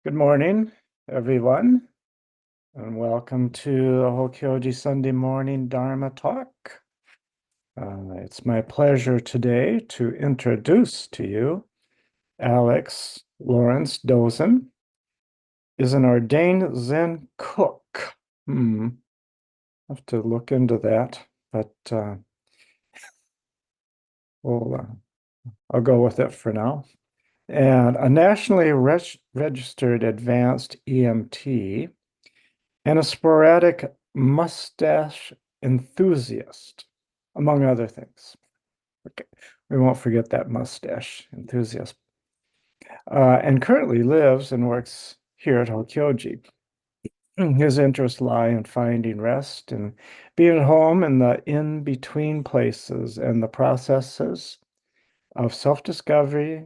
Good morning, everyone, and welcome to the Hokyoji Sunday morning Dharma talk. It's my pleasure today to introduce to you Alex Lawrence Dōzen is an ordained Zen cook. Have to look into that, but I'll go with it for now. And a nationally registered advanced EMT and a sporadic mustache enthusiast, among other things. Okay, we won't forget that mustache enthusiast. And currently lives and works here at Hokyoji. His interests lie in finding rest and being at home in the in-between places and the processes of self-discovery,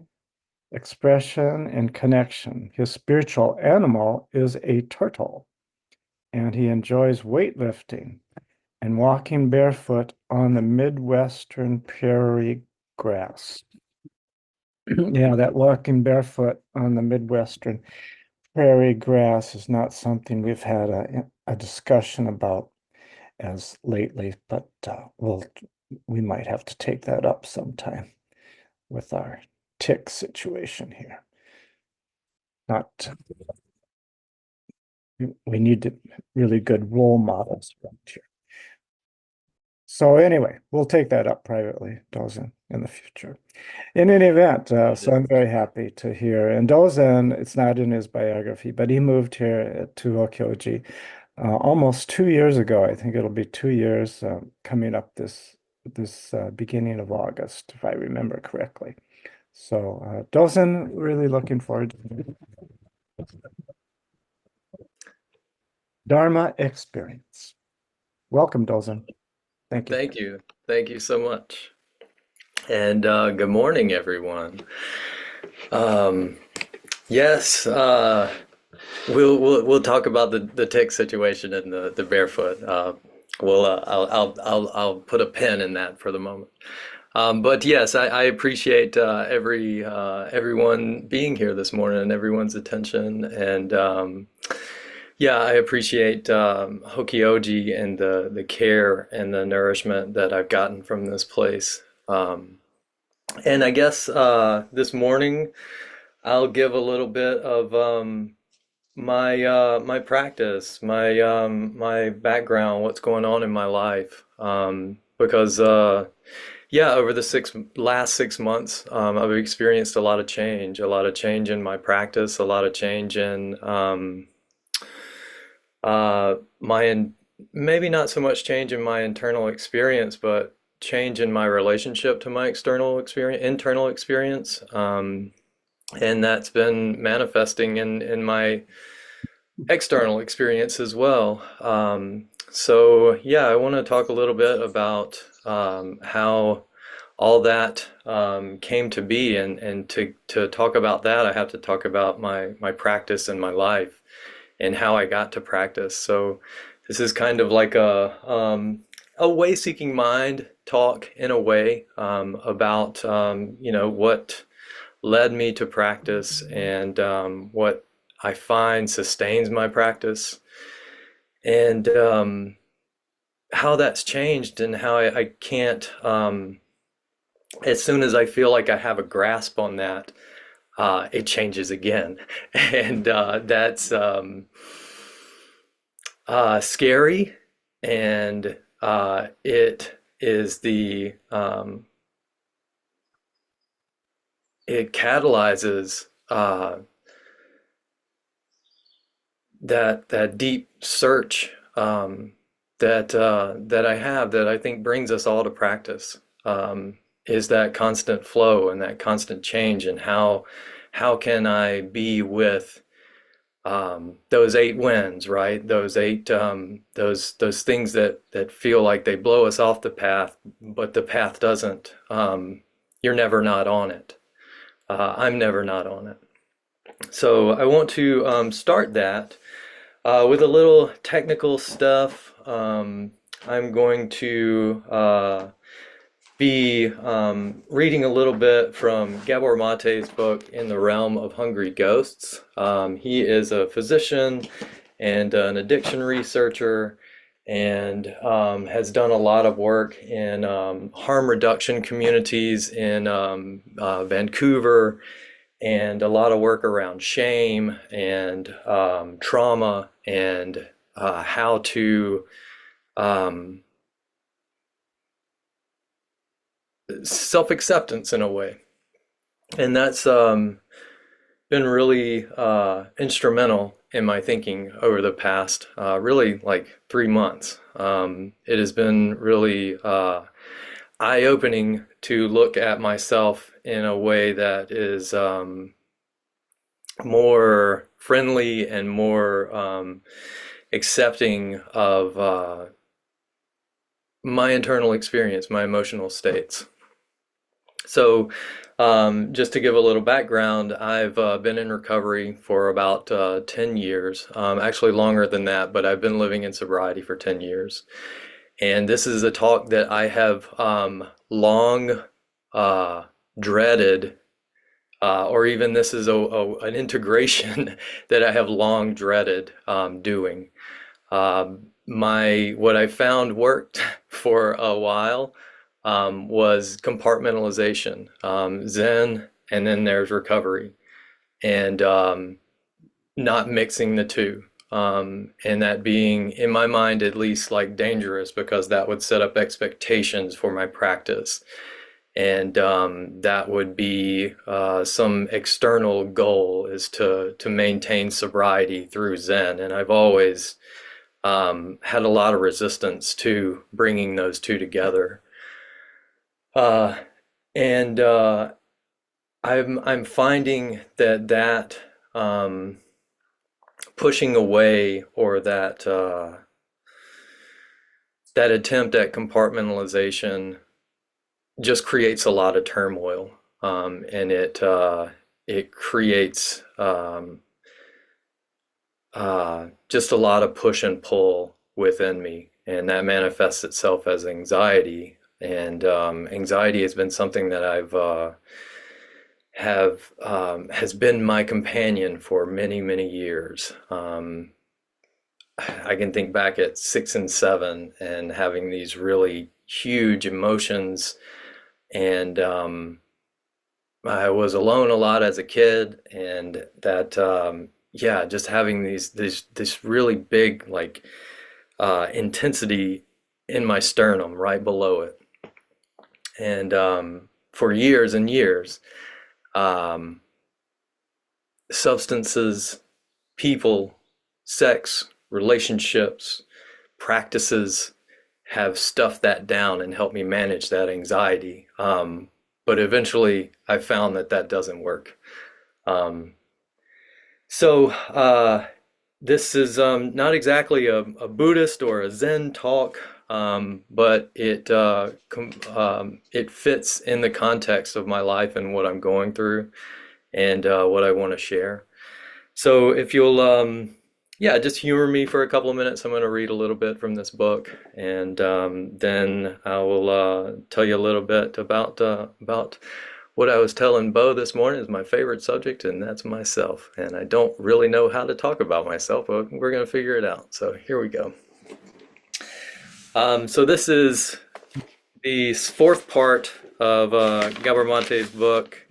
expression, and connection. His spiritual animal is a turtle, and he enjoys weightlifting and walking barefoot on the Midwestern prairie grass. Yeah, that walking barefoot on the Midwestern prairie grass is not something we've had a discussion about as lately, but we might have to take that up sometime with our tick situation here. Not we need really good role models around here. So anyway, we'll take that up privately, Dōzen, in the future. In any event, so I'm very happy to hear. And Dōzen, it's not in his biography, but he moved here to Hokyoji almost 2 years ago. I think it'll be 2 years coming up this beginning of August, if I remember correctly. So Dōzen, really looking forward to Dharma experience. Welcome, Dōzen. Thank you. Thank you. Thank you so much. And good morning, everyone. Um, yes, we'll talk about the tick situation and the barefoot. I'll put a pin in that for the moment. But yes, I appreciate everyone being here this morning and everyone's attention. And yeah, I appreciate Hokyoji and the care and the nourishment that I've gotten from this place. And I guess this morning I'll give a little bit of my practice, my background, what's going on in my life. Because yeah, over the last 6 months, I've experienced a lot of change in my practice, a lot of change in maybe not so much change in my internal experience, but change in my relationship to my internal experience. And that's been manifesting in my external experience as well. So yeah, I want to talk a little bit about how all that came to be, and to talk about that, I have to talk about my practice and my life and how I got to practice. So this is kind of like a way-seeking mind talk in a way, about what led me to practice, and what I find sustains my practice, and how that's changed, and how I can't, as soon as I feel like I have a grasp on that, it changes again. And that's scary, and it is it catalyzes that deep search, that I have, that I think brings us all to practice, is that constant flow and that constant change, and how can I be with those eight winds, right? Those eight, those things that feel like they blow us off the path, but the path doesn't. You're never not on it. I'm never not on it. So I want to start that with a little technical stuff. I'm going to be reading a little bit from Gabor Mate's book, In the Realm of Hungry Ghosts. He is a physician and an addiction researcher and has done a lot of work in harm reduction communities in Vancouver and a lot of work around shame and trauma and how to um, self-acceptance in a way. And that's been really instrumental in my thinking over the past really like 3 months. It has been really eye-opening to look at myself in a way that is more friendly and more accepting of my internal experience, my emotional states. So, just to give a little background, I've been in recovery for about 10 years, actually longer than that, but I've been living in sobriety for 10 years. And this is a talk that I have long dreaded, or even this is an integration that I have long dreaded doing. What I found worked for a while was compartmentalization, Zen, and then there's recovery, and not mixing the two. And that being, in my mind at least, like dangerous because that would set up expectations for my practice. And that would be some external goal is to maintain sobriety through Zen. And I've always had a lot of resistance to bringing those two together. Uh, and I'm finding that pushing away or that attempt at compartmentalization just creates a lot of turmoil, and it creates just a lot of push and pull within me, and that manifests itself as anxiety. And anxiety has been something that has been my companion for many, many years. I can think back at 6 and 7 and having these really huge emotions, and I was alone a lot as a kid, and that yeah, just having this really big like intensity in my sternum right below it, and for years and years, um, substances, people, sex, relationships, practices have stuffed that down and helped me manage that anxiety. But eventually I found that that doesn't work. Um, so this is not exactly a Buddhist or a Zen talk, but it fits in the context of my life and what I'm going through and what I want to share. So if you'll, yeah, just humor me for a couple of minutes. I'm going to read a little bit from this book, and then I will tell you a little bit about what I was telling Bo this morning is my favorite subject, and that's myself. And I don't really know how to talk about myself, but we're going to figure it out. So here we go. So this is the fourth part of Gabor Mate's book,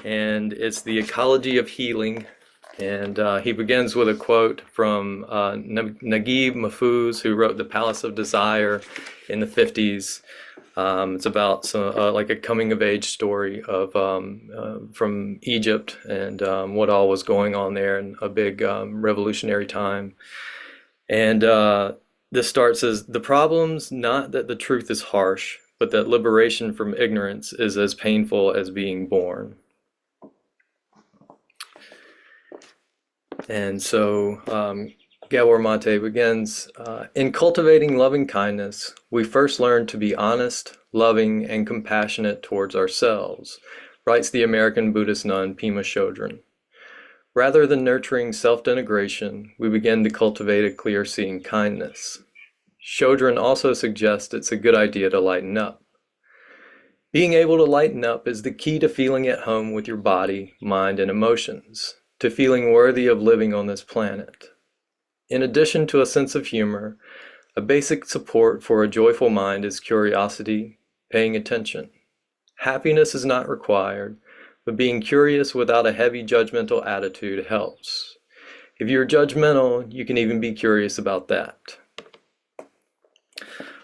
and it's the ecology of healing. And he begins with a quote from Naguib Mahfouz, who wrote The Palace of Desire in the 50s. It's about like a coming of age story of from Egypt and what all was going on there in a big revolutionary time. And this starts as the problem's not that the truth is harsh, but that liberation from ignorance is as painful as being born. And so Gabor Mate begins, in cultivating loving kindness, we first learn to be honest, loving, and compassionate towards ourselves, writes the American Buddhist nun Pema Chodron. Rather than nurturing self-denigration, we begin to cultivate a clear-seeing kindness. Chodron also suggests it's a good idea to lighten up. Being able to lighten up is the key to feeling at home with your body, mind, and emotions, to feeling worthy of living on this planet. In addition to a sense of humor, a basic support for a joyful mind is curiosity, paying attention. Happiness is not required, but being curious without a heavy judgmental attitude helps. If you're judgmental, you can even be curious about that.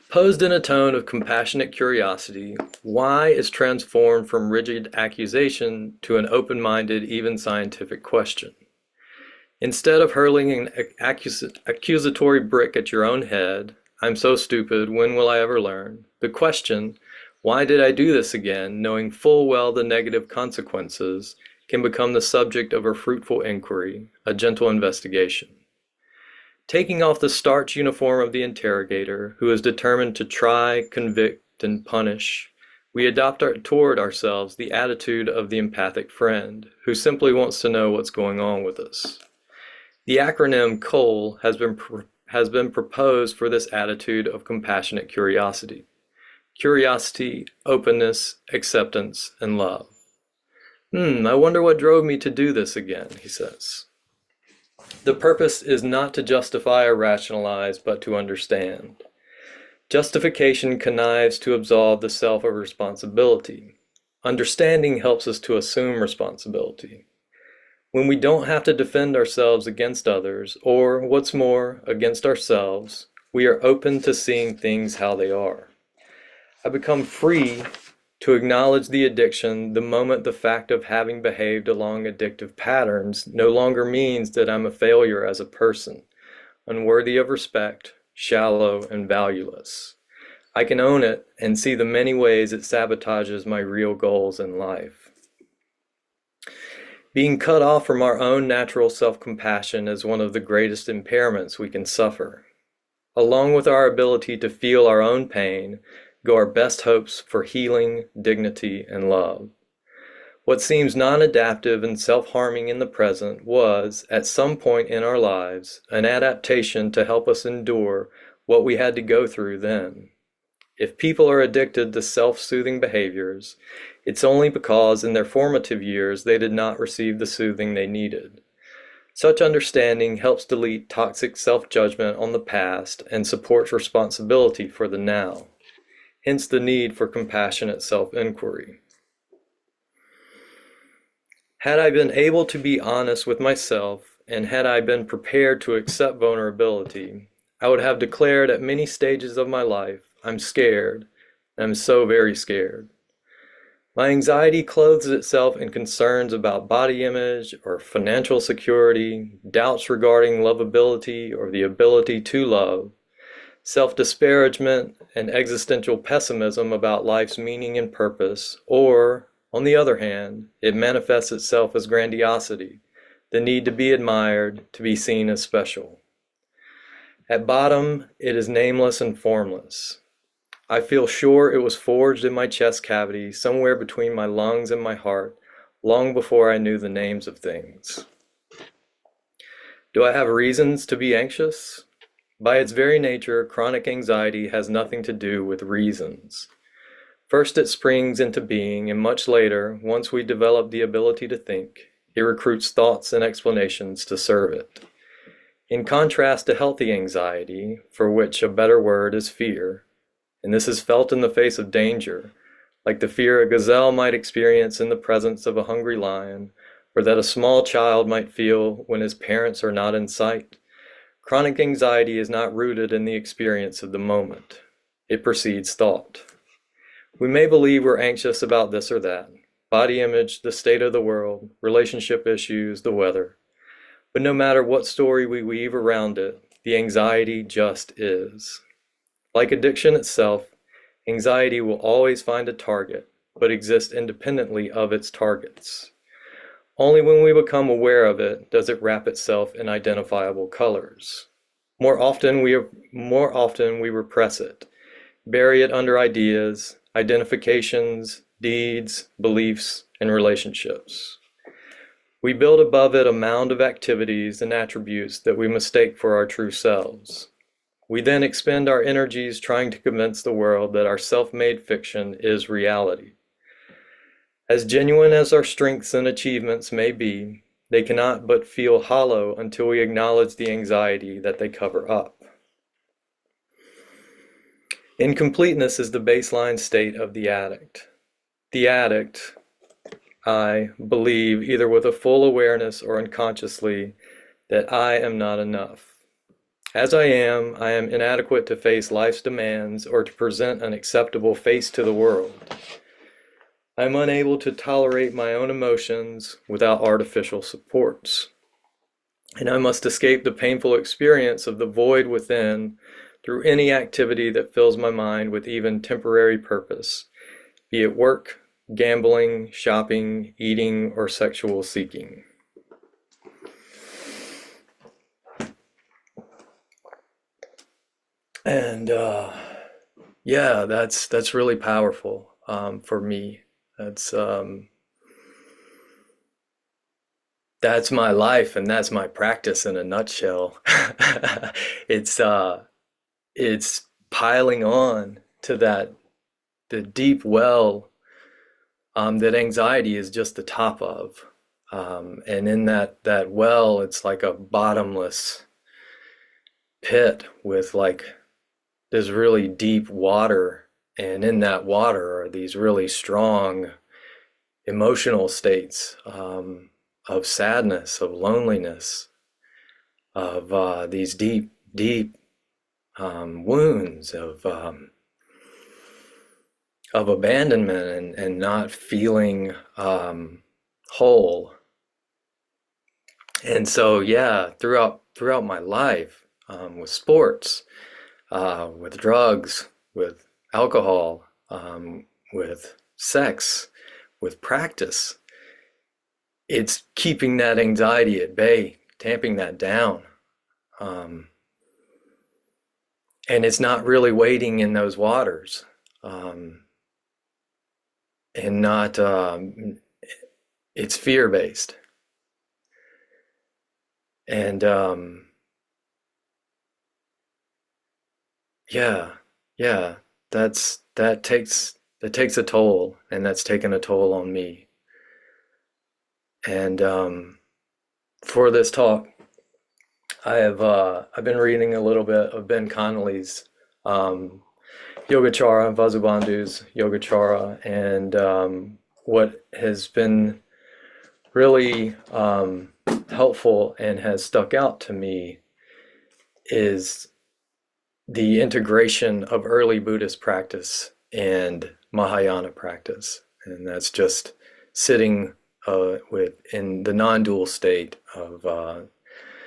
Posed in a tone of compassionate curiosity, why is transformed from rigid accusation to an open-minded, even scientific question. Instead of hurling an accusatory brick at your own head, I'm so stupid, when will I ever learn? The question, why did I do this again, knowing full well the negative consequences, can become the subject of a fruitful inquiry, a gentle investigation. Taking off the starch uniform of the interrogator, who is determined to try, convict, and punish, we adopt toward ourselves the attitude of the empathic friend, who simply wants to know what's going on with us. The acronym COAL has been proposed for this attitude of compassionate curiosity. Curiosity, openness, acceptance, and love. I wonder what drove me to do this again, he says. The purpose is not to justify or rationalize, but to understand. Justification connives to absolve the self of responsibility. Understanding helps us to assume responsibility. When we don't have to defend ourselves against others, or, what's more, against ourselves, we are open to seeing things how they are. I become free to acknowledge the addiction the moment the fact of having behaved along addictive patterns no longer means that I'm a failure as a person, unworthy of respect, shallow, and valueless. I can own it and see the many ways it sabotages my real goals in life. Being cut off from our own natural self-compassion is one of the greatest impairments we can suffer. Along with our ability to feel our own pain, go our best hopes for healing, dignity, and love. What seems non-adaptive and self-harming in the present was, at some point in our lives, an adaptation to help us endure what we had to go through then. If people are addicted to self-soothing behaviors, it's only because in their formative years they did not receive the soothing they needed. Such understanding helps delete toxic self-judgment on the past and supports responsibility for the now. Hence the need for compassionate self-inquiry. Had I been able to be honest with myself, and had I been prepared to accept vulnerability, I would have declared at many stages of my life, I'm scared, I'm so very scared. My anxiety clothes itself in concerns about body image or financial security, doubts regarding lovability or the ability to love, self-disparagement and existential pessimism about life's meaning and purpose, or, on the other hand, it manifests itself as grandiosity, the need to be admired, to be seen as special. At bottom, it is nameless and formless. I feel sure it was forged in my chest cavity, somewhere between my lungs and my heart, long before I knew the names of things. Do I have reasons to be anxious? By its very nature, chronic anxiety has nothing to do with reasons. First it springs into being, and much later, once we develop the ability to think, it recruits thoughts and explanations to serve it. In contrast to healthy anxiety, for which a better word is fear, and this is felt in the face of danger, like the fear a gazelle might experience in the presence of a hungry lion, or that a small child might feel when his parents are not in sight. Chronic anxiety is not rooted in the experience of the moment. It precedes thought. We may believe we're anxious about this or that, body image, the state of the world, relationship issues, the weather. But no matter what story we weave around it, the anxiety just is. Like addiction itself, anxiety will always find a target, but exist independently of its targets. Only when we become aware of it does it wrap itself in identifiable colors. More often we repress it, bury it under ideas, identifications, deeds, beliefs, and relationships. We build above it a mound of activities and attributes that we mistake for our true selves. We then expend our energies trying to convince the world that our self-made fiction is reality. As genuine as our strengths and achievements may be, they cannot but feel hollow until we acknowledge the anxiety that they cover up. Incompleteness is the baseline state of the addict. The addict, I believe, either with a full awareness or unconsciously, that I am not enough. As I am inadequate to face life's demands or to present an acceptable face to the world. I am unable to tolerate my own emotions without artificial supports. And I must escape the painful experience of the void within through any activity that fills my mind with even temporary purpose, be it work, gambling, shopping, eating, or sexual seeking. And yeah, that's really powerful for me. That's my life and that's my practice in a nutshell. It's it's piling on to the deep well that anxiety is just the top of. And in that well, it's like a bottomless pit with like this really deep water, and in that water are these really strong emotional states of sadness, of loneliness, of these deep, deep wounds of abandonment and not feeling whole. And so, yeah, throughout my life, with sports, with drugs, with alcohol, with sex, with practice, it's keeping that anxiety at bay, tamping that down. And it's not really wading in those waters, and not, it's fear-based. And yeah, yeah, that takes a toll, and that's taken a toll on me. And for this talk, I've been reading a little bit of Ben Connolly's Yogacara, Vasubandhu's Yogacara, and what has been really helpful and has stuck out to me is the integration of early Buddhist practice and Mahayana practice, and that's just sitting in the non-dual state of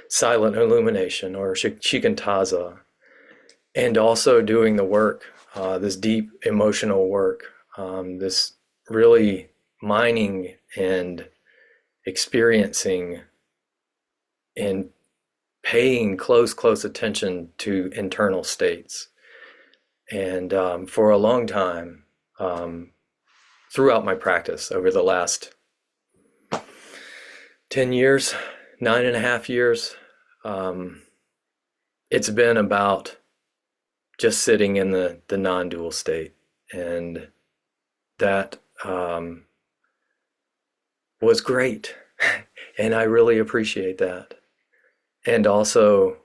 silent illumination or shikantaza, and also doing the work, this deep emotional work, this really mining and experiencing and paying close attention to internal states. And for a long time, throughout my practice over the last 10 years, 9.5 years, it's been about just sitting in the non-dual state. And that was great. And I really appreciate that. And also,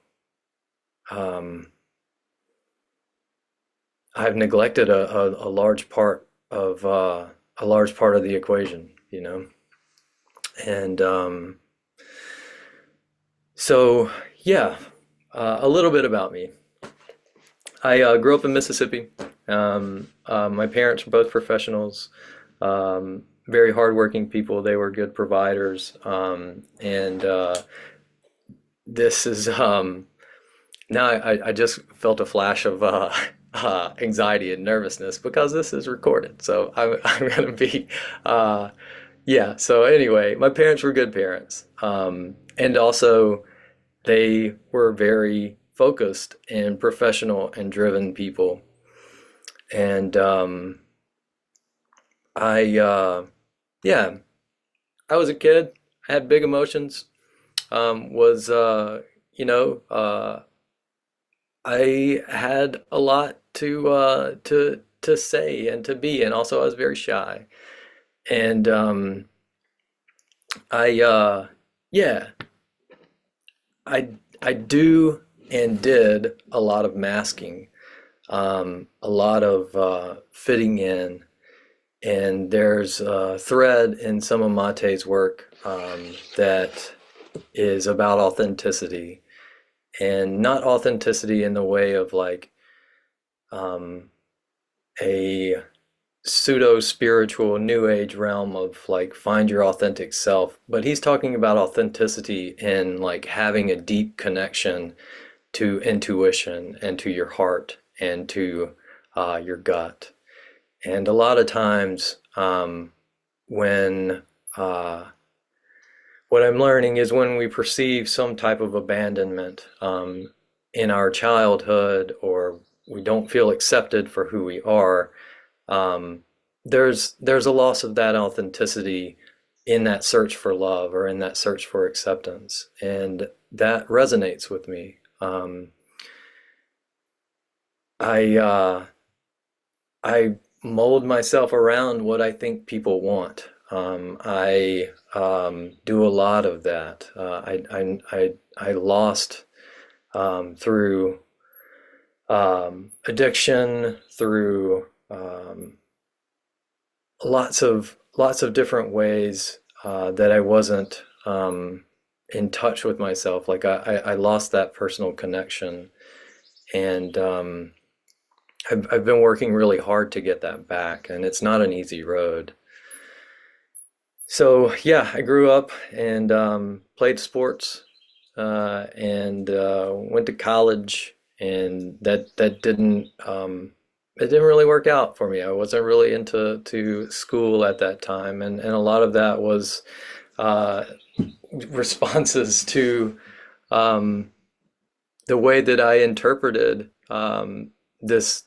I've neglected a large part of the equation, you know. And so yeah, a little bit about me. I grew up in Mississippi. My parents were both professionals, very hardworking people. They were good providers, and this is now I just felt a flash of anxiety and nervousness because this is recorded. So I'm gonna be yeah. So anyway, my parents were good parents, and also they were very focused and professional and driven people. And yeah, I was a kid. I had big emotions. Was you know, I had a lot to say and to be, and also I was very shy. And I yeah, I I do and did a lot of masking, a lot of fitting in. And there's a thread in some of Mate's work that is about authenticity, and not authenticity in the way of like um, a pseudo spiritual new age realm of like find your authentic self, but he's talking about authenticity in like having a deep connection to intuition and to your heart and to your gut. And a lot of times, when what I'm learning is when we perceive some type of abandonment in our childhood, or we don't feel accepted for who we are, um, there's a loss of that authenticity in that search for love or in that search for acceptance, and that resonates with me. I I mold myself around what I think people want. I do a lot of that. I lost through addiction, through lots of different ways that I wasn't in touch with myself. Like I lost that personal connection, and I've been working really hard to get that back, and it's not an easy road. So yeah, I grew up and played sports and went to college, and that didn't it didn't really work out for me. I wasn't really into to school at that time, and a lot of that was uh, responses to um, the way that I interpreted this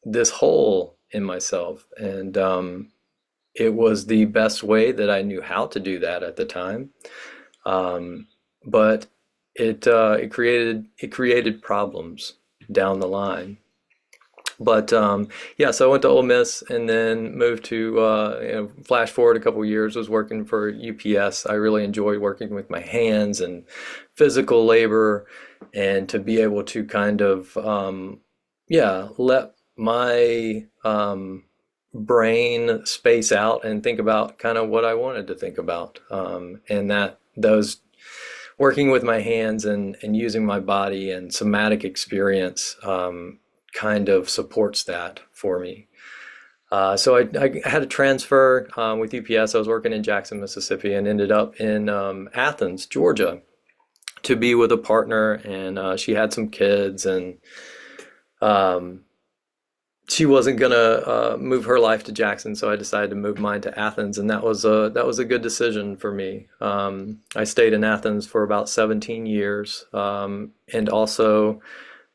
this hole in myself, and it was the best way that I knew how to do that at the time. Um, but it created problems down the line. But yeah, so I went to Ole Miss and then moved to flash forward a couple of years, was working for UPS. I really enjoyed working with my hands and physical labor, and to be able to kind of yeah, let my brain space out and think about kind of what I wanted to think about. And that those working with my hands and using my body and somatic experience kind of supports that for me. So I had a transfer with UPS. I was working in Jackson, Mississippi, and ended up in Athens, Georgia, to be with a partner. And she had some kids, and um, she wasn't gonna move her life to Jackson, so I decided to move mine to Athens, and that was a good decision for me. I stayed in Athens for about 17 years, and also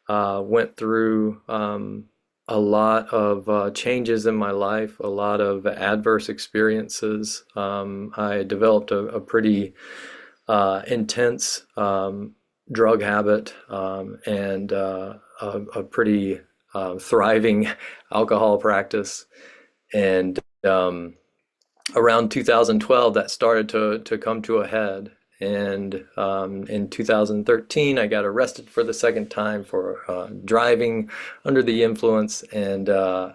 went through a lot of changes in my life, a lot of adverse experiences. I developed a pretty intense drug habit, and a pretty thriving alcohol practice. And around 2012, that started to come to a head. And in 2013, I got arrested for the second time for driving under the influence. And I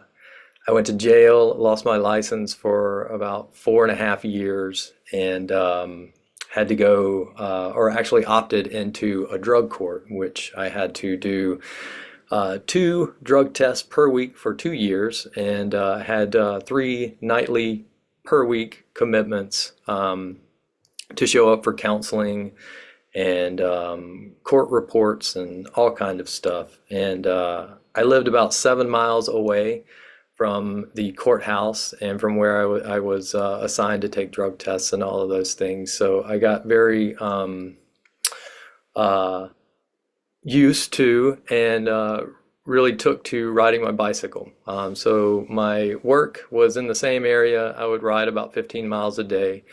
went to jail, lost my license for about 4.5 years, and had to go, or actually opted into a drug court, which I had to do 2 drug tests per week for 2 years, and had 3 nightly per week commitments to show up for counseling and court reports and all kind of stuff. And I lived about 7 miles away from the courthouse and from where I was assigned to take drug tests and all of those things. So I got very uh, used to and really took to riding my bicycle. So my work was in the same area. I would ride about 15 miles a day.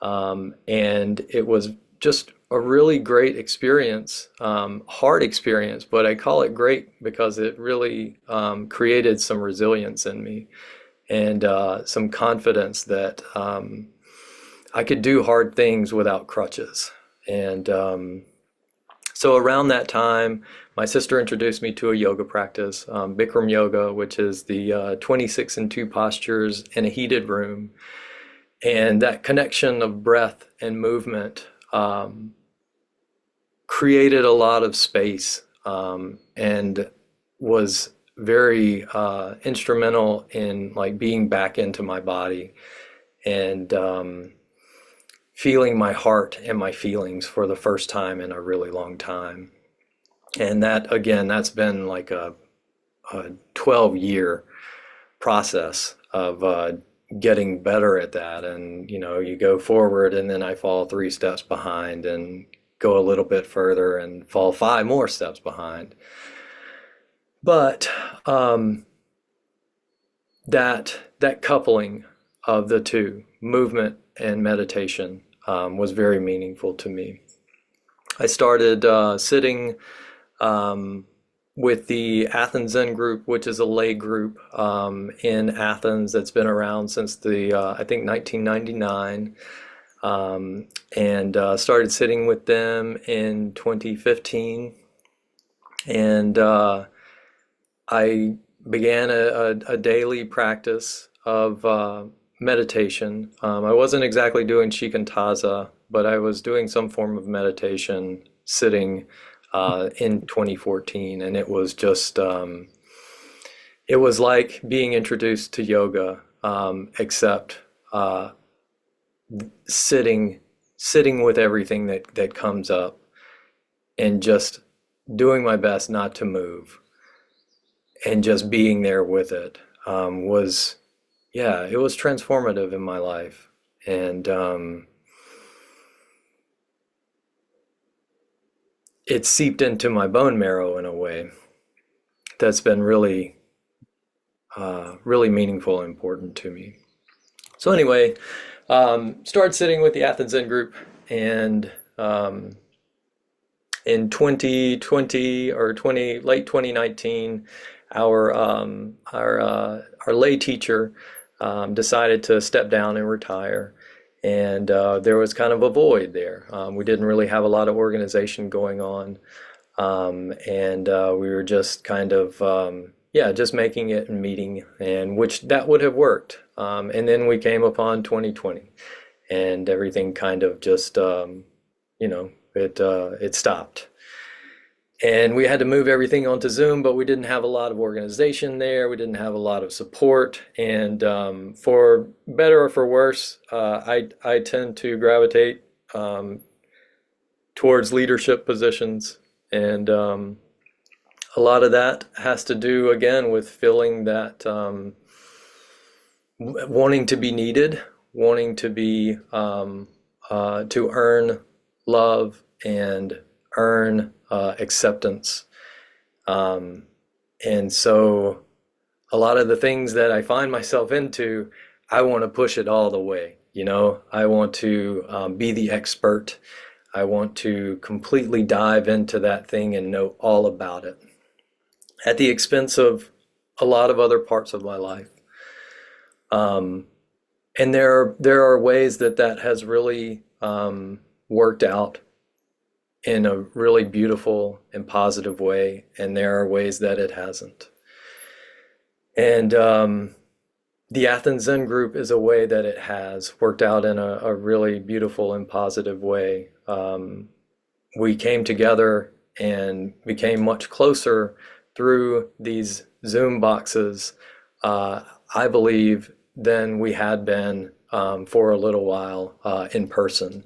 And it was just a really great experience, hard experience, but I call it great because it really created some resilience in me. and some confidence that I could do hard things without crutches. And so around that time, my sister introduced me to a yoga practice, Bikram yoga, which is the 26 and 2 postures in a heated room. And that connection of breath and movement created a lot of space, and was very instrumental in like being back into my body and feeling my heart and my feelings for the first time in a really long time. And that, again, that's been like a 12-year process of getting better at that. And, you know, you go forward and then I fall 3 steps behind and go a little bit further and fall 5 more steps behind. But that coupling of the two, movement and meditation, was very meaningful to me. I started sitting with the Athens Zen group, which is a lay group in Athens that's been around since the I think 1999, and started sitting with them in 2015, and I began a daily practice of meditation. I wasn't exactly doing shikantaza, but I was doing some form of meditation sitting in 2014, and it was just it was like being introduced to yoga, except sitting with everything that comes up and just doing my best not to move and just being there with it, was, yeah, it was transformative in my life. And it seeped into my bone marrow in a way that's been really, really meaningful and important to me. So anyway, started sitting with the Athens Zen group, and in 2020 or late 2019, our lay teacher decided to step down and retire. And there was kind of a void there. We didn't really have a lot of organization going on. And we were just kind of, yeah, just making it and meeting, and which that would have worked. And then we came upon 2020, and everything kind of just, you know, it stopped. And we had to move everything onto Zoom, but we didn't have a lot of organization there. We didn't have a lot of support. And for better or for worse, I tend to gravitate towards leadership positions. And a lot of that has to do, again, with feeling that wanting to be needed, wanting to be to earn love and earn acceptance. And so a lot of the things that I find myself into, I want to push it all the way. You know, I want to be the expert. I want to completely dive into that thing and know all about it at the expense of a lot of other parts of my life. And there are ways that has really worked out in a really beautiful and positive way, and there are ways that it hasn't. And the Athens Zen group is a way that it has worked out in a really beautiful and positive way. We came together and became much closer through these Zoom boxes, I believe, than we had been for a little while in person.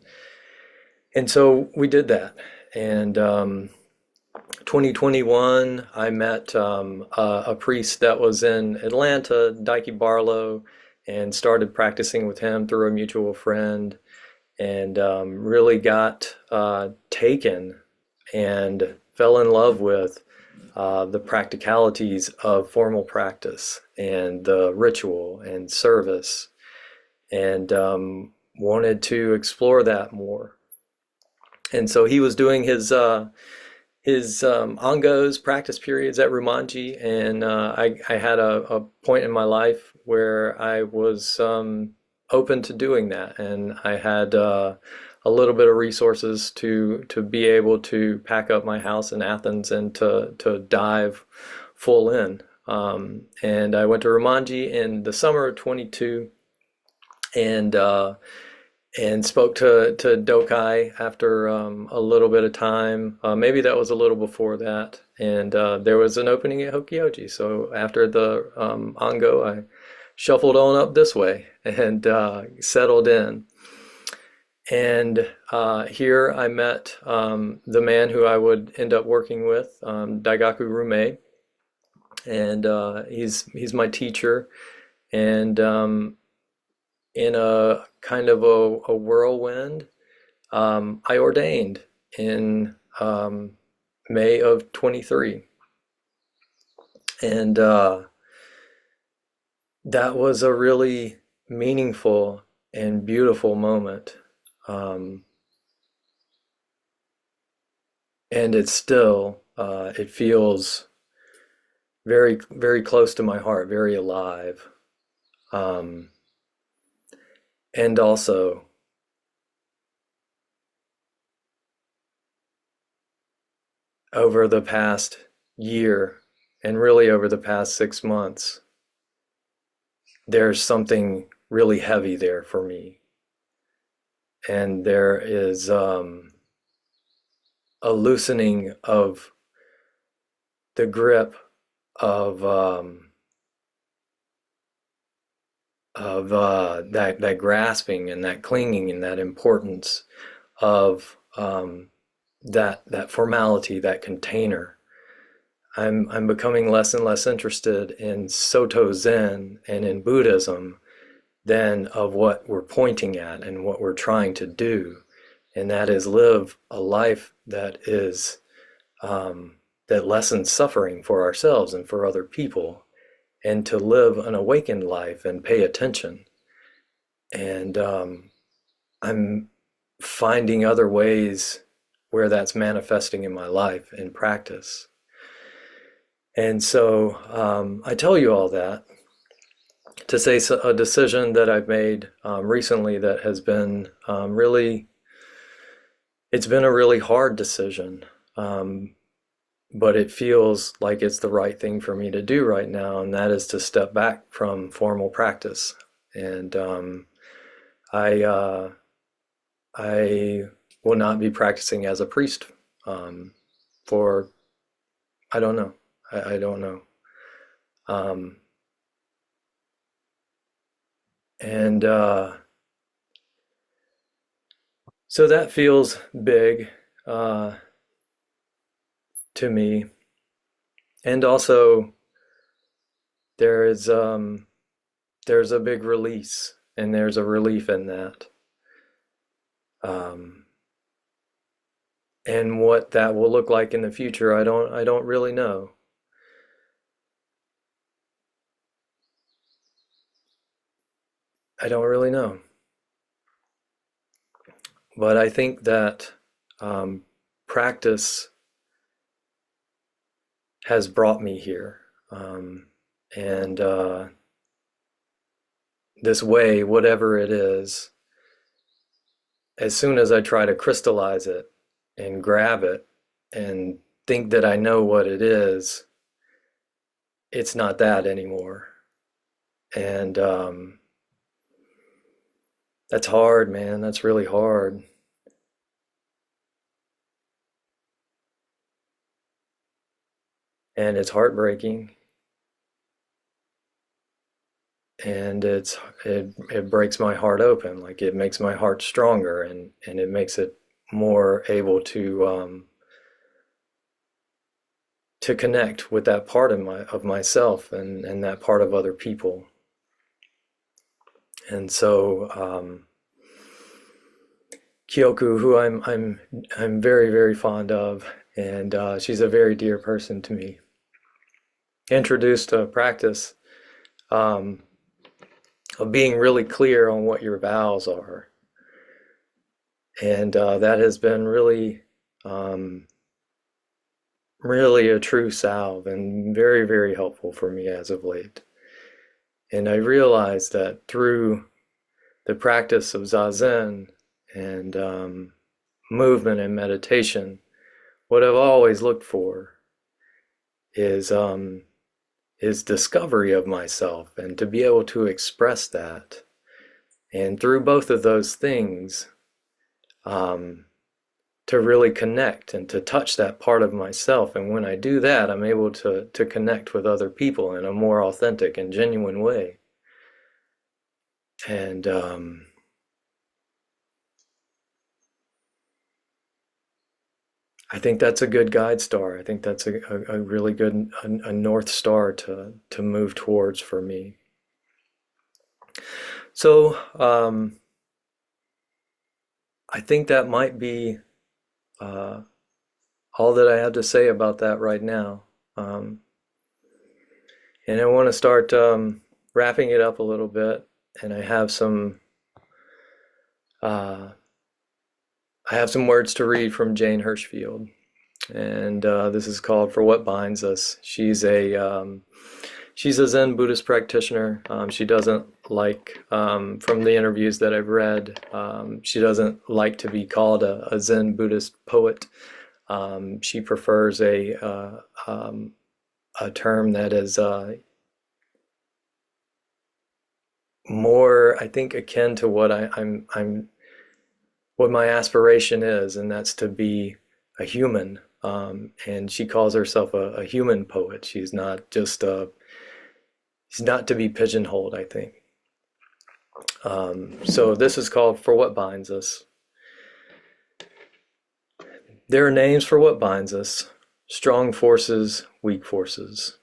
And so we did that. And 2021, I met a priest that was in Atlanta, Dike Barlow, and started practicing with him through a mutual friend, and really got taken and fell in love with the practicalities of formal practice and the ritual and service, and wanted to explore that more. And so he was doing his angos practice periods at Rumanji, and I had a point in my life where I was open to doing that, and I had a little bit of resources to be able to pack up my house in Athens and to dive full in. And I went to Romanji in the summer of 22, and spoke to Dokai after a little bit of time. Maybe that was a little before that. And there was an opening at Hokyoji. So after the Ango, I shuffled on up this way and settled in. And here I met the man who I would end up working with, Daigaku Rume. And he's my teacher. And in a kind of a whirlwind, I ordained in May of 23. And that was a really meaningful and beautiful moment. And it's still, it feels very, very close to my heart, very alive. And also, over the past year, and really over the past 6 months, there's something really heavy there for me. And there is a loosening of the grip of that grasping and that clinging and that importance of that formality, that container. I'm becoming less and less interested in Soto Zen and in Buddhism than of what we're pointing at and what we're trying to do, and that is live a life that is that lessens suffering for ourselves and for other people, and to live an awakened life and pay attention. And I'm finding other ways where that's manifesting in my life in practice. And so I tell you all that to say a decision that I've made recently that has been it's been a really hard decision. But it feels like it's the right thing for me to do right now, and that is to step back from formal practice. And I will not be practicing as a priest for, I don't know. I don't know. And so that feels big to me. And also there's a big release, and there's a relief in that. And what that will look like in the future, I don't really know. I don't really know. But I think that practice has brought me here. And this way, whatever it is, as soon as I try to crystallize it and grab it and think that I know what it is, it's not that anymore. And that's hard, man. That's really hard. And it's heartbreaking. And it breaks my heart open. Like, it makes my heart stronger, and it makes it more able to connect with that part of myself and that part of other people. And so Kyoku, who I'm very, very fond of, and she's a very dear person to me, introduced a practice of being really clear on what your vows are. And that has been really, really a true salve, and very, very helpful for me as of late. And I realized that through the practice of Zazen and movement and meditation, what I've always looked for is discovery of myself and to be able to express that. And through both of those things, to really connect and to touch that part of myself. And when I do that, I'm able to connect with other people in a more authentic and genuine way. And I think that's a good guide star. I think that's a really good a North Star to move towards for me. So I think that might be uh, all that I have to say about that right now. Um, and I want to start wrapping it up a little bit. And uh, I have some words to read from Jane Hirschfield, and this is called "For What Binds Us." She's a Zen Buddhist practitioner. She doesn't like, from the interviews that I've read, she doesn't like to be called a Zen Buddhist poet. She prefers a term that is more, I think, akin to what what my aspiration is, and that's to be a human. And she calls herself a human poet. She's not just she's not to be pigeonholed, I think. So this is called "For What Binds Us." There are names for what binds us: strong forces, weak forces.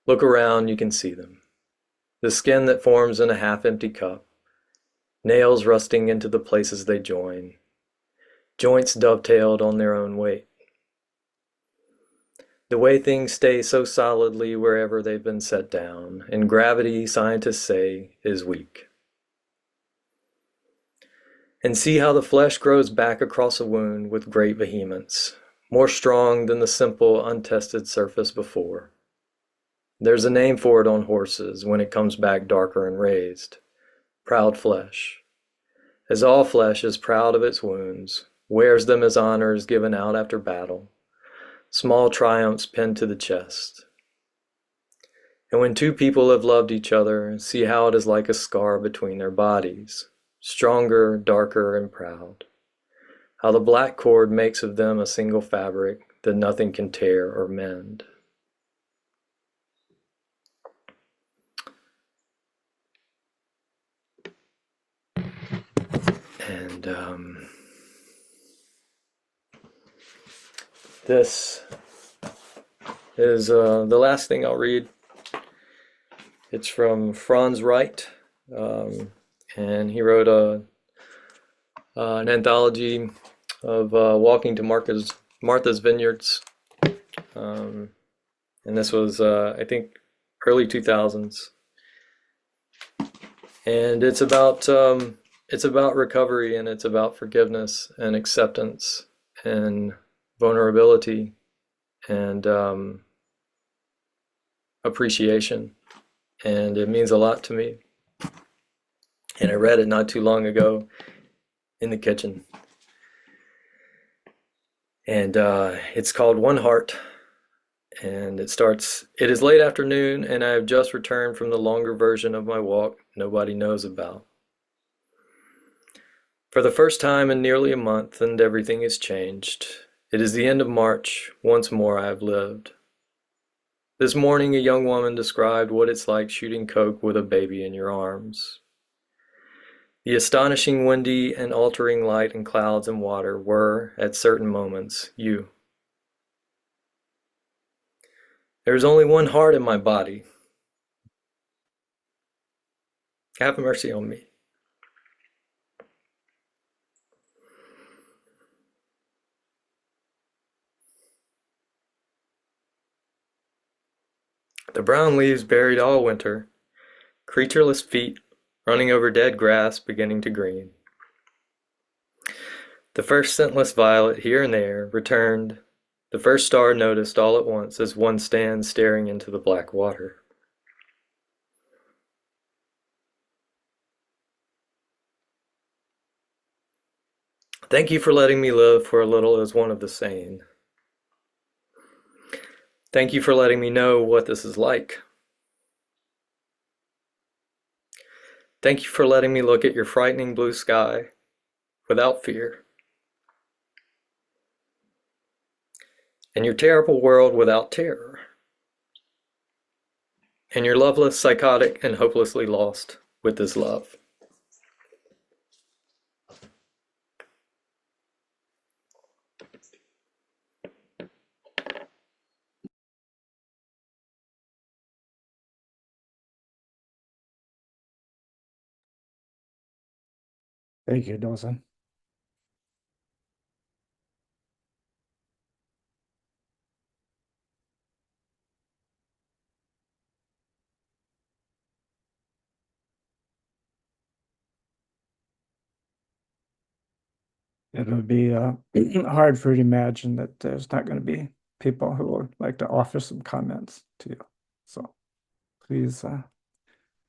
Look around, you can see them. The skin that forms in a half-empty cup, nails rusting into the places they join, joints dovetailed on their own weight. The way things stay so solidly wherever they've been set down, and gravity, scientists say, is weak. And see how the flesh grows back across a wound with great vehemence, more strong than the simple, untested surface before. There's a name for it on horses when it comes back darker and raised: proud flesh. As all flesh is proud of its wounds, wears them as honors given out after battle, small triumphs pinned to the chest. And when two people have loved each other, see how it is like a scar between their bodies, stronger, darker, and proud. How the black cord makes of them a single fabric that nothing can tear or mend. And this is the last thing I'll read. It's from Franz Wright, and he wrote an anthology of walking to Martha's Vineyards, and this was I think early 2000s, and it's about recovery, and it's about forgiveness and acceptance and vulnerability and appreciation, and it means a lot to me. And I read it not too long ago in the kitchen. And it's called One Heart. And it starts, "It is late afternoon, and I have just returned from the longer version of my walk nobody knows about. For the first time in nearly a month, and everything has changed. It is the end of March. Once more I have lived. This morning a young woman described what it's like shooting coke with a baby in your arms. The astonishing windy and altering light and clouds and water were, at certain moments, you. There is only one heart in my body. Have mercy on me." The brown leaves buried all winter, creatureless feet running over dead grass beginning to green. The first scentless violet here and there returned, the first star noticed all at once as one stands staring into the black water. Thank you for letting me live for a little as one of the sane. Thank you for letting me know what this is like. Thank you for letting me look at your frightening blue sky without fear, and your terrible world without terror, and your loveless, psychotic, and hopelessly lost with this love. Thank you, Dōzen. It would be hard for you to imagine that there's not going to be people who would like to offer some comments to you. So please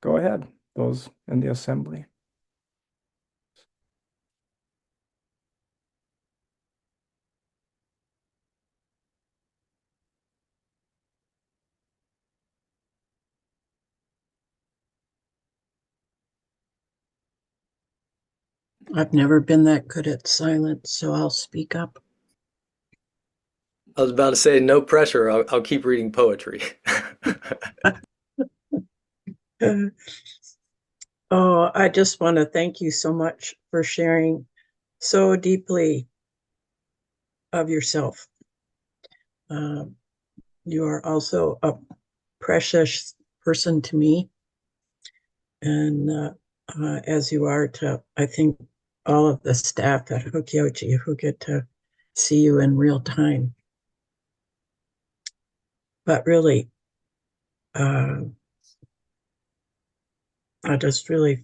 go ahead, those in the assembly. I've never been that good at silence, so I'll speak up. I was about to say, no pressure. I'll keep reading poetry. Oh, I just want to thank you so much for sharing so deeply of yourself. You are also a precious person to me, and as you are to, I think, all of the staff at Hokyoji who get to see you in real time. But really, I just really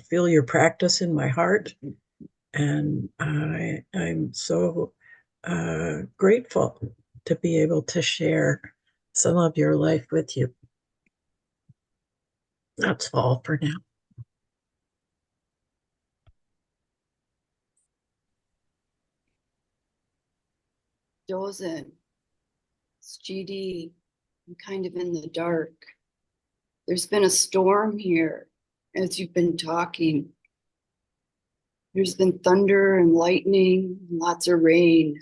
feel your practice in my heart, and I'm so grateful to be able to share some of your life with you. That's all for now. Dōzen, it's GD. I'm kind of in the dark. There's been a storm here as you've been talking. There's been thunder and lightning, and lots of rain.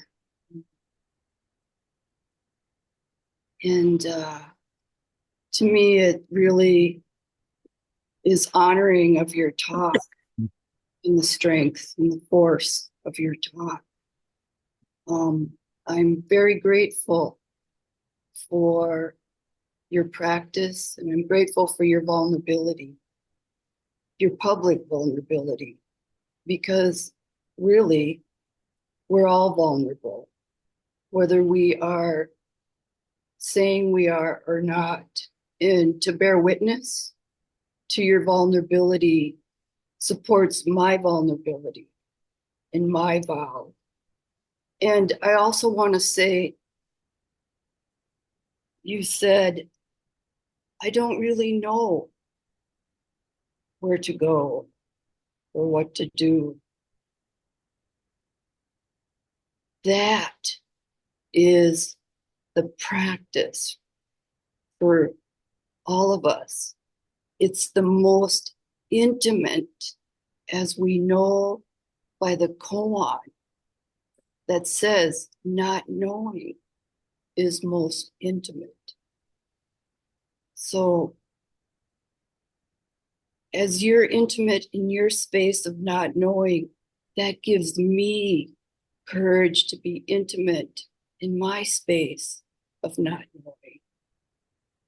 And to me, it really is honoring of your talk and the strength and the force of your talk. I'm very grateful for your practice, and I'm grateful for your vulnerability, your public vulnerability, because really, we're all vulnerable, whether we are saying we are or not. And to bear witness to your vulnerability supports my vulnerability and my vow. And I also want to say, you said, I don't really know where to go or what to do. That is the practice for all of us. It's the most intimate, as we know by the koan that says not knowing is most intimate. So as you're intimate in your space of not knowing, that gives me courage to be intimate in my space of not knowing.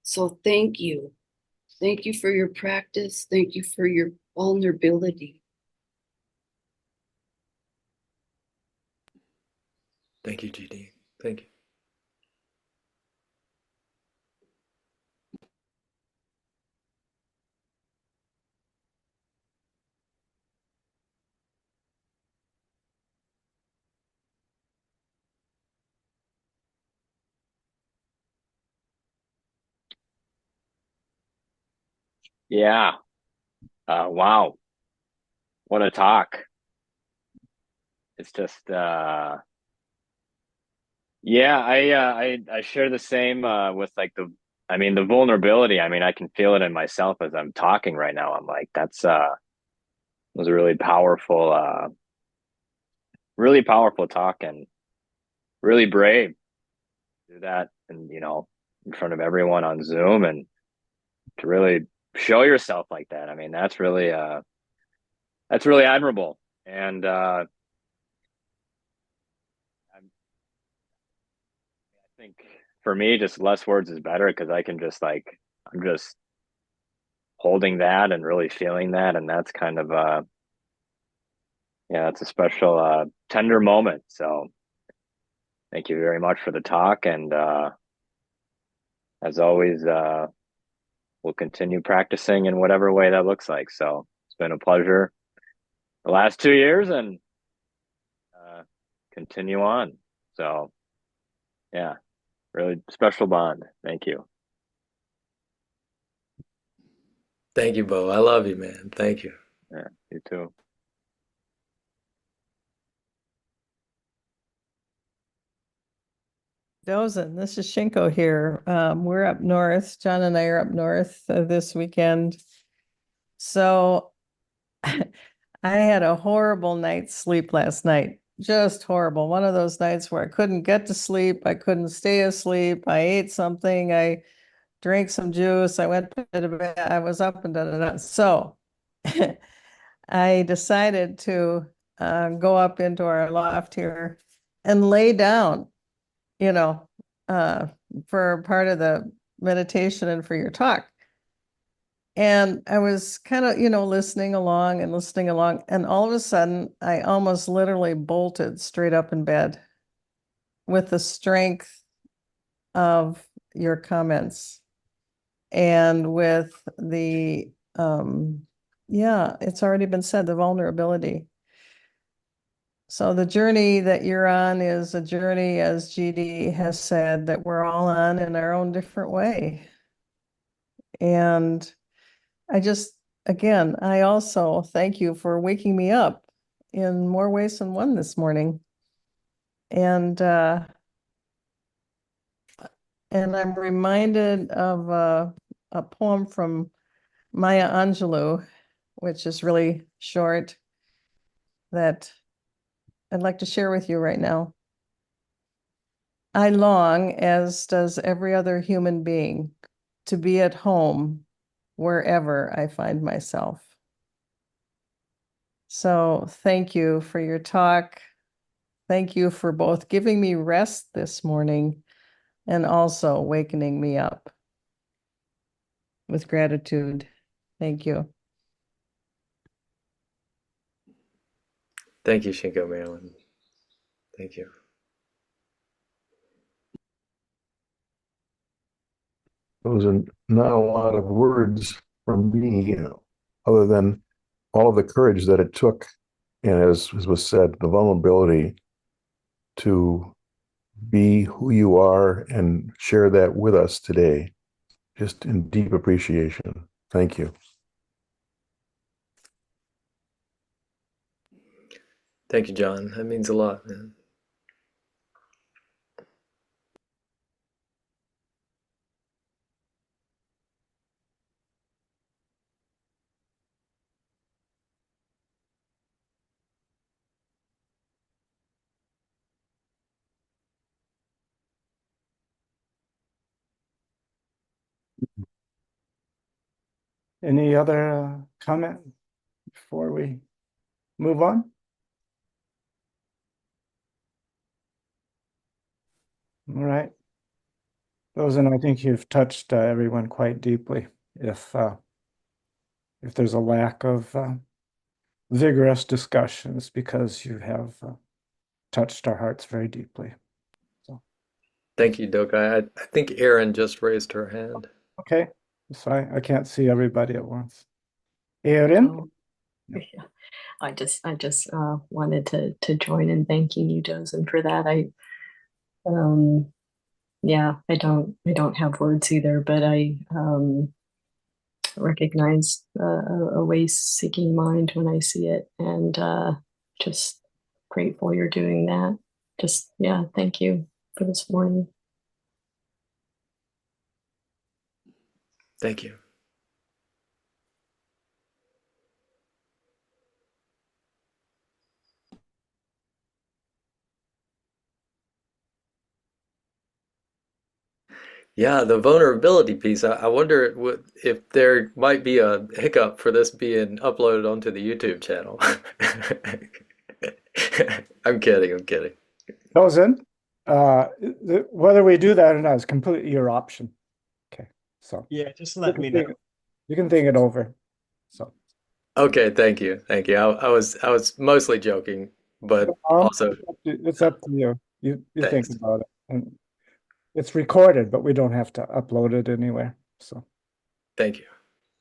So thank you. Thank you for your practice. Thank you for your vulnerability. Thank you, GD. Thank you. Yeah. Wow. What a talk. it's just yeah, I share the same with like the vulnerability. I mean, I can feel it in myself as I'm talking right now. I'm like, that's was a really powerful talk and really brave to do that, and in front of everyone on Zoom, and to really show yourself like that. I mean, that's really admirable. And I think for me, just less words is better, because I can just like, I'm just holding that and really feeling that, and that's kind of yeah, it's a special tender moment. So thank you very much for the talk, and as always, we'll continue practicing in whatever way that looks like. So it's been a pleasure the last 2 years, and continue on. So yeah, really special bond. Thank you. Thank you, Bo. I love you, man. Thank you. Yeah, you too. Dōzen, this is Shinko here. We're up north. John and I are up north this weekend. So I had a horrible night's sleep last night. Just horrible. One of those nights where I couldn't get to sleep. I couldn't stay asleep. I ate something. I drank some juice. I went to bed. I was up and da. So I decided to go up into our loft here and lay down, you know, for part of the meditation and for your talk. And I was kind of, listening along, and all of a sudden, I almost literally bolted straight up in bed with the strength of your comments and with the, yeah, it's already been said, the vulnerability. So the journey that you're on is a journey, as GD has said, that we're all on in our own different way. And I also thank you for waking me up in more ways than one this morning. And I'm reminded of a poem from Maya Angelou, which is really short, that I'd like to share with you right now. I long, as does every other human being, to be at home wherever I find myself. So thank you for your talk. Thank you for both giving me rest this morning and also wakening me up with gratitude. Thank you. Thank you, Shinko Marilyn. Thank you. Those are not a lot of words from me, other than all of the courage that it took, and as was said, the vulnerability to be who you are and share that with us today. Just in deep appreciation. Thank you. Thank you, John. That means a lot, man. Any other comment before we move on? All right. Dōzen, I think you've touched everyone quite deeply. If there's a lack of vigorous discussions, because you have touched our hearts very deeply. So, Thank you, Doka. I think Erin just raised her hand. okay, so I can't see everybody at once. Erin? Oh, yeah. I just wanted to join in thanking you, Dōzen, for that. Yeah, I don't have words either, but I recognize a way-seeking mind when I see it, and just grateful you're doing that. Just, yeah, thank you for this morning. Thank you. Yeah, the vulnerability piece. I wonder if there might be a hiccup for this being uploaded onto the YouTube channel. I'm kidding. I'm kidding. Dōzen, whether we do that or not is completely your option. Okay, so Yeah, just let me know. you can think it over. So Okay, thank you. Thank you. I was mostly joking, but also it's up to you. You think thanks. about it. And it's recorded, but we don't have to upload it anywhere. So Thank you.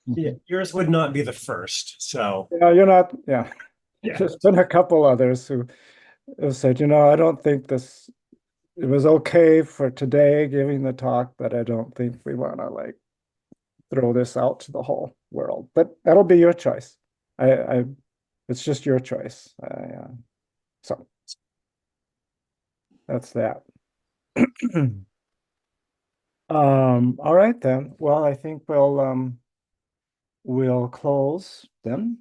Yeah, yours would not be the first. So yeah, you're not. Yeah, yeah. there's been a couple others who have said, I don't think this. It was okay for today giving the talk, but I don't think we want to like throw this out to the whole world. But that'll be your choice. It's just your choice. So that's that. All right then. Well, I think we'll close then.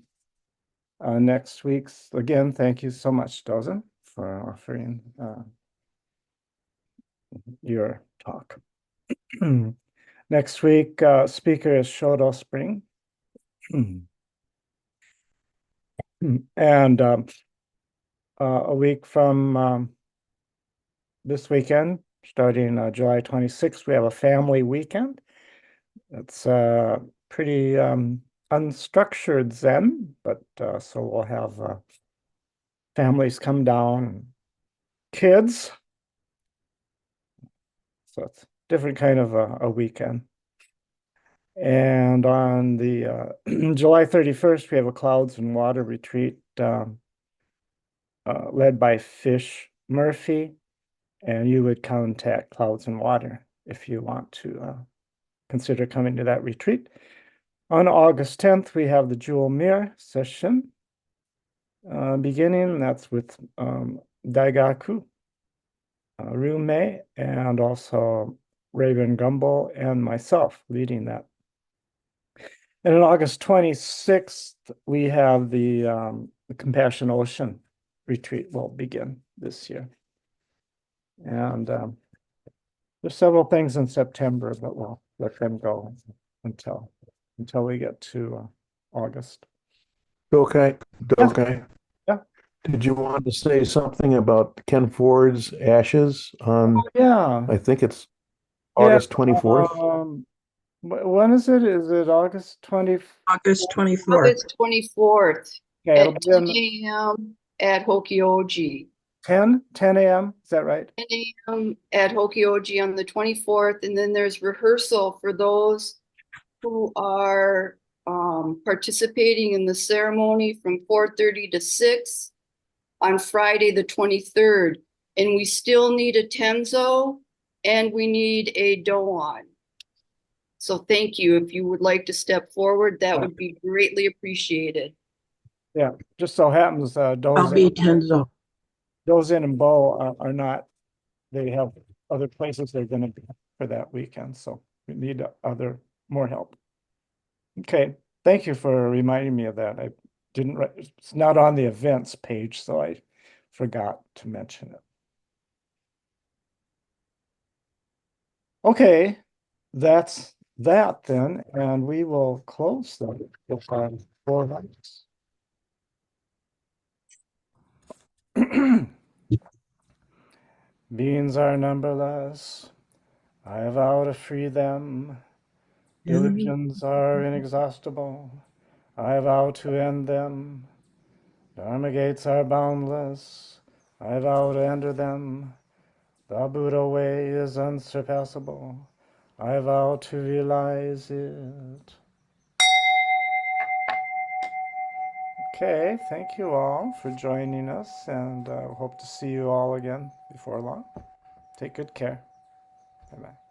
Next week's again, thank you so much, Dōzen, for offering your talk. Next week, speaker is Shodo Spring. And a week from this weekend, starting July 26th, we have a family weekend. It's pretty unstructured Zen, but so we'll have families come down, and kids. So it's a different kind of a weekend. And on the July 31st, we have a clouds and water retreat led by Fish Murphy. And you would contact Clouds and Water if you want to consider coming to that retreat. On August 10th, we have the Jewel Mirror session beginning. That's with Daigaku, Rume, and also Raven Gumbel and myself leading that. And on August 26th, we have the Compassion Ocean retreat will begin this year. And there's several things in September, but we'll let them go until we get to August. Okay. Yeah. Did you want to say something about Ken Ford's ashes on, Yeah. I think it's August 24th? When is it? Is it August 20th? August 24th. August 24th Okay, it'll at be 10 in a.m. at Hokyoji. 10 a.m. Is that right? 10 a.m. at Hokyoji on the 24th, and then there's rehearsal for those who are participating in the ceremony from 4:30 to 6 on Friday the 23rd. And we still need a Tenzo and we need a Doan. So thank you. If you would like to step forward, that would be greatly appreciated. Yeah, just so happens I'll be Tenzo. Dōzen and Bo are not, they have other places they're going to be for that weekend. So we need more help. Okay, thank you for reminding me of that. I didn't, it's not on the events page, so I forgot to mention it. Okay, that's that then, and we will close them with our 4 rights. Beings are numberless. I vow to free them. Delusions are inexhaustible. I vow to end them. Dharma gates are boundless. I vow to enter them. The Buddha way is unsurpassable. I vow to realize it. Okay, thank you all for joining us, and hope to see you all again before long. Take good care. Bye-bye.